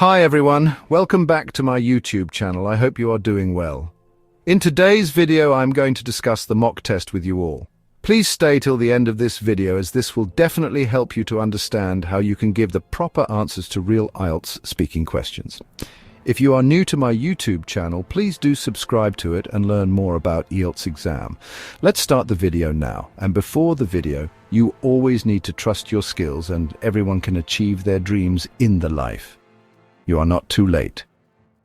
Hi everyone, welcome back to my YouTube channel. I hope you are doing well. In today's video I'm going to discuss the mock test with you all. Please stay till the end of this video as this will definitely help you to understand how you can give the proper answers to real IELTS speaking questions. If you are new to my YouTube channel, please do subscribe to it and learn more about IELTS exam. Let's start the video now. And before the video, you always need to trust your skills and everyone can achieve their dreams in the life. You are not too late.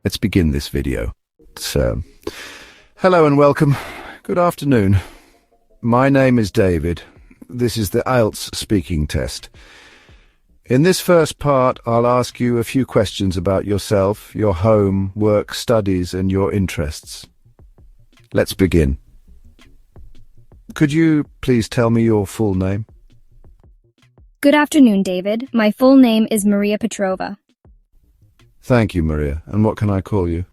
Let's begin this video. Hello and welcome. Good afternoon. My name is David. This is the IELTS speaking test. In this first part, I'll ask you a few questions about yourself, your home, work, studies, and your interests. Let's begin. Could you please tell me your full name? Good afternoon, David. My full name is Maria Petrova. Thank you, Maria. And what can I call you?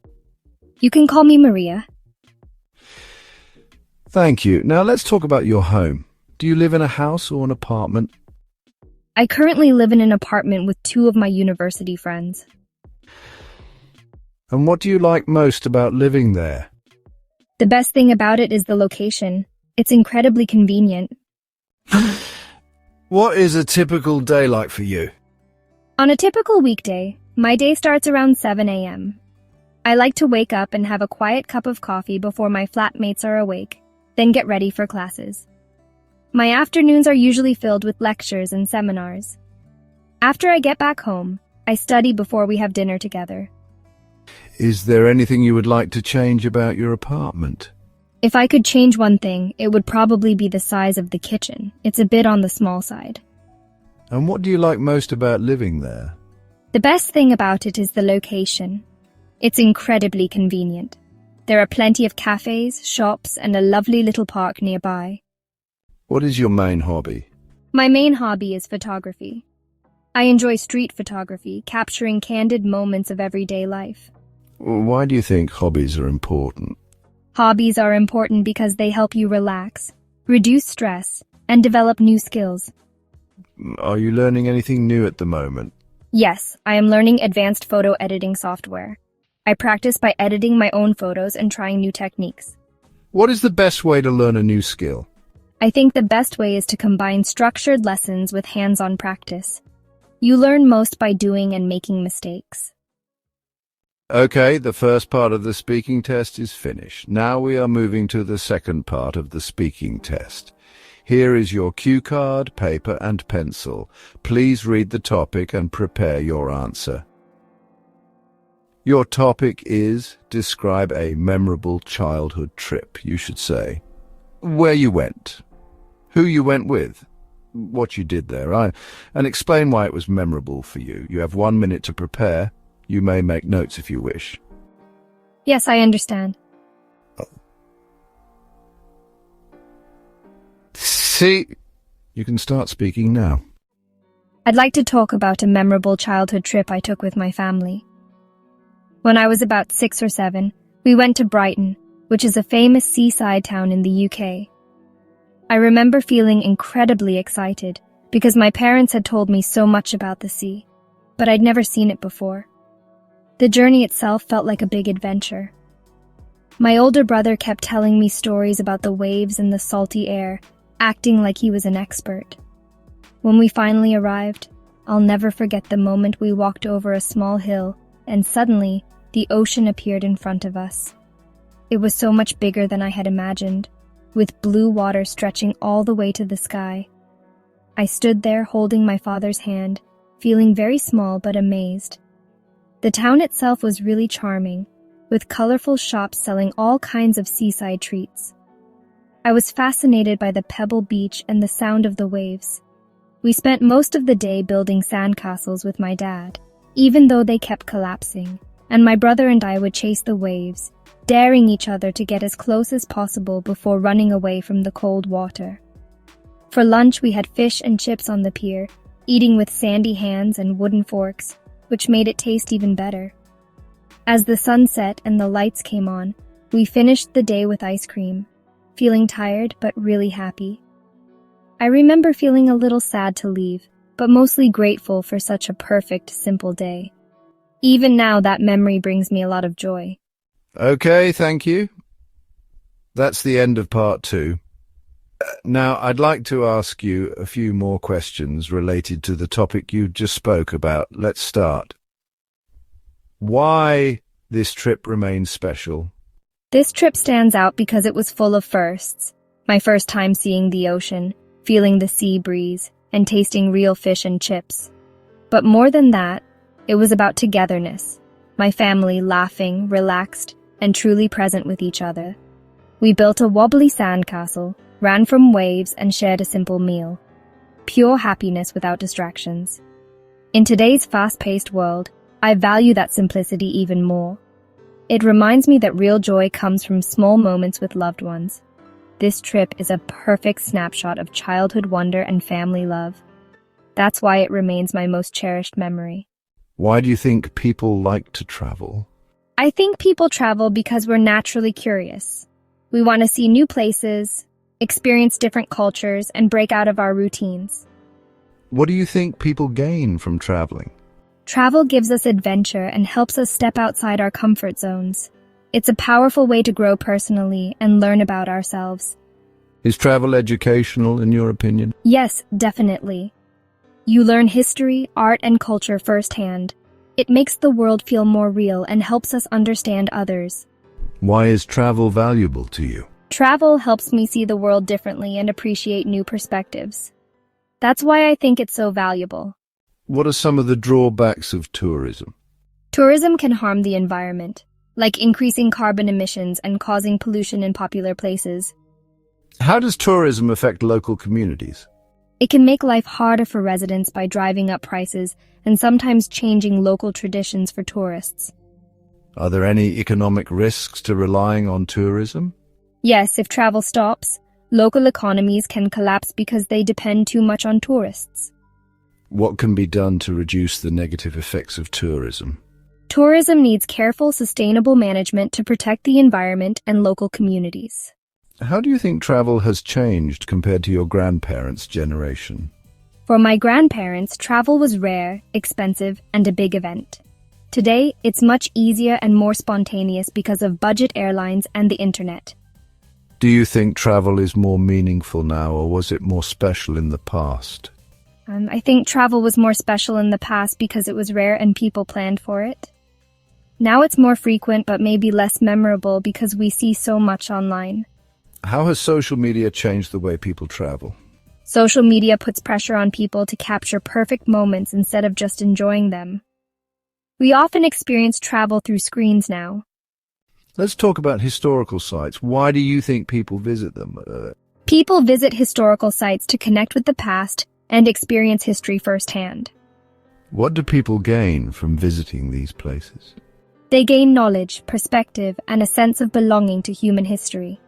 You can call me Maria. Thank you. Now let's talk about your home. Do you live in a house or an apartment? I currently live in an apartment with two of my university friends. And what do you like most about living there? The best thing about it is the location. It's incredibly convenient. What is a typical day like for you? On a typical weekday, my day starts around 7 a.m. I like to wake up and have a quiet cup of coffee before my flatmates are awake, then get ready for classes. My afternoons are usually filled with lectures and seminars. After I get back home, I study before we have dinner together. Is there anything you would like to change about your apartment? If I could change one thing, it would probably be the size of the kitchen. It's a bit on the small side. And what do you like most about living there? The best thing about it is the location. It's incredibly convenient. There are plenty of cafes, shops, and a lovely little park nearby. What is your main hobby? My main hobby is photography. I enjoy street photography, capturing candid moments of everyday life. Why do you think hobbies are important? Hobbies are important because they help you relax, reduce stress, and develop new skills. Are you learning anything new at the moment? Yes, I am learning advanced photo editing software. I practice by editing my own photos and trying new techniques. What is the best way to learn a new skill? I think the best way is to combine structured lessons with hands-on practice. You learn most by doing and making mistakes. Okay, the first part of the speaking test is finished. Now we are moving to the second part of the speaking test. Here is your cue card, paper and pencil. Please read the topic and prepare your answer. Your topic is describe a memorable childhood trip. You should say where you went, who you went with, what you did there, and explain why it was memorable for you. You have 1 minute to prepare. You may make notes if you wish. Yes, I understand. See, you can start speaking now. I'd like to talk about a memorable childhood trip I took with my family. When I was about 6 or 7, we went to Brighton, which is a famous seaside town in the UK. I remember feeling incredibly excited because my parents had told me so much about the sea, but I'd never seen it before. The journey itself felt like a big adventure. My older brother kept telling me stories about the waves and the salty air, acting like he was an expert. When we finally arrived, I'll never forget the moment we walked over a small hill and suddenly the ocean appeared in front of us. It was so much bigger than I had imagined, with blue water stretching all the way to the sky. I stood there holding my father's hand, feeling very small but amazed. The town itself was really charming, with colorful shops selling all kinds of seaside treats. I was fascinated by the pebble beach and the sound of the waves. We spent most of the day building sandcastles with my dad, even though they kept collapsing, and my brother and I would chase the waves, daring each other to get as close as possible before running away from the cold water. For lunch, we had fish and chips on the pier, eating with sandy hands and wooden forks, which made it taste even better. As the sun set and the lights came on, we finished the day with ice cream, feeling tired but really happy. I remember feeling a little sad to leave, but mostly grateful for such a perfect, simple day. Even now, that memory brings me a lot of joy. Okay, thank you. That's the end of part 2. Now, I'd like to ask you a few more questions related to the topic you just spoke about. Let's start. Why this trip remains special? This trip stands out because it was full of firsts. My first time seeing the ocean, feeling the sea breeze, and tasting real fish and chips. But more than that, it was about togetherness. My family laughing, relaxed, and truly present with each other. We built a wobbly sandcastle, ran from waves, and shared a simple meal. Pure happiness without distractions. In today's fast-paced world, I value that simplicity even more. It reminds me that real joy comes from small moments with loved ones. This trip is a perfect snapshot of childhood wonder and family love. That's why it remains my most cherished memory. Why do you think people like to travel? I think people travel because we're naturally curious. We want to see new places, experience different cultures, and break out of our routines. What do you think people gain from traveling? Travel gives us adventure and helps us step outside our comfort zones. It's a powerful way to grow personally and learn about ourselves. Is travel educational, in your opinion? Yes, definitely. You learn history, art, and culture firsthand. It makes the world feel more real and helps us understand others. Why is travel valuable to you? Travel helps me see the world differently and appreciate new perspectives. That's why I think it's so valuable. What are some of the drawbacks of tourism? Tourism can harm the environment, like increasing carbon emissions and causing pollution in popular places. How does tourism affect local communities? It can make life harder for residents by driving up prices and sometimes changing local traditions for tourists. Are there any economic risks to relying on tourism? Yes, if travel stops, local economies can collapse because they depend too much on tourists. What can be done to reduce the negative effects of tourism? Tourism needs careful, sustainable management to protect the environment and local communities. How do you think travel has changed compared to your grandparents' generation? For my grandparents, travel was rare, expensive, and a big event. Today, it's much easier and more spontaneous because of budget airlines and the internet. Do you think travel is more meaningful now, or was it more special in the past? I think travel was more special in the past because it was rare and people planned for it. Now it's more frequent but maybe less memorable because we see so much online. How has social media changed the way people travel? Social media puts pressure on people to capture perfect moments instead of just enjoying them. We often experience travel through screens now. Let's talk about historical sites. Why do you think people visit them? People visit historical sites to connect with the past and experience history firsthand. What do people gain from visiting these places? They gain knowledge, perspective, and a sense of belonging to human history.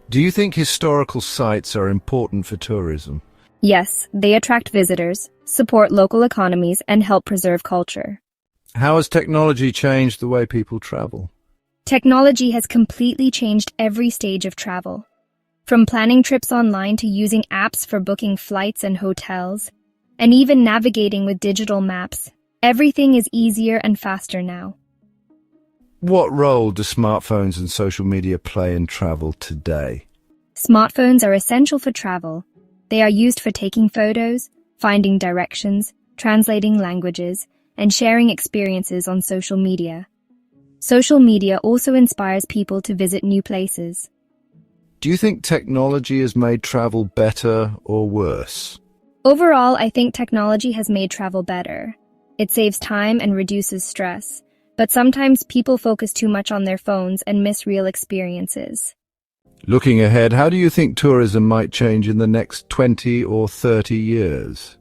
Do you think historical sites are important for tourism? Yes, they attract visitors, support local economies, and help preserve culture. How has technology changed the way people travel? Technology has completely changed every stage of travel. From planning trips online to using apps for booking flights and hotels, and even navigating with digital maps, everything is easier and faster now. What role do smartphones and social media play in travel today? Smartphones are essential for travel. They are used for taking photos, finding directions, translating languages, and sharing experiences on social media. Social media also inspires people to visit new places. Do you think technology has made travel better or worse? Overall, I think technology has made travel better. It saves time and reduces stress, but sometimes people focus too much on their phones and miss real experiences. Looking ahead, how do you think tourism might change in the next 20 or 30 years?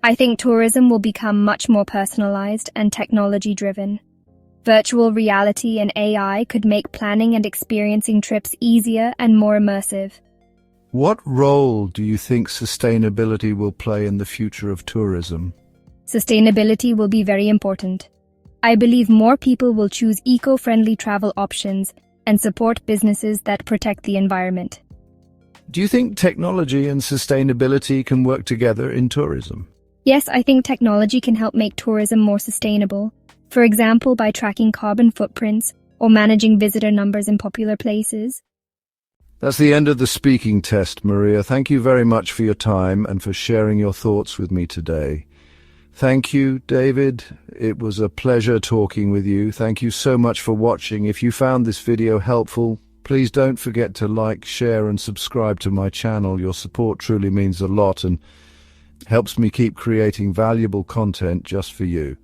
I think tourism will become much more personalized and technology-driven. Virtual reality and AI could make planning and experiencing trips easier and more immersive. What role do you think sustainability will play in the future of tourism? Sustainability will be very important. I believe more people will choose eco-friendly travel options and support businesses that protect the environment. Do you think technology and sustainability can work together in tourism? Yes, I think technology can help make tourism more sustainable. For example, by tracking carbon footprints or managing visitor numbers in popular places. That's the end of the speaking test, Maria. Thank you very much for your time and for sharing your thoughts with me today. Thank you, David. It was a pleasure talking with you. Thank you so much for watching. If you found this video helpful, please don't forget to like, share and subscribe to my channel. Your support truly means a lot and helps me keep creating valuable content just for you.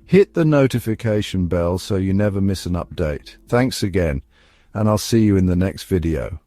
Hit the notification bell so you never miss an update. Thanks again, and I'll see you in the next video.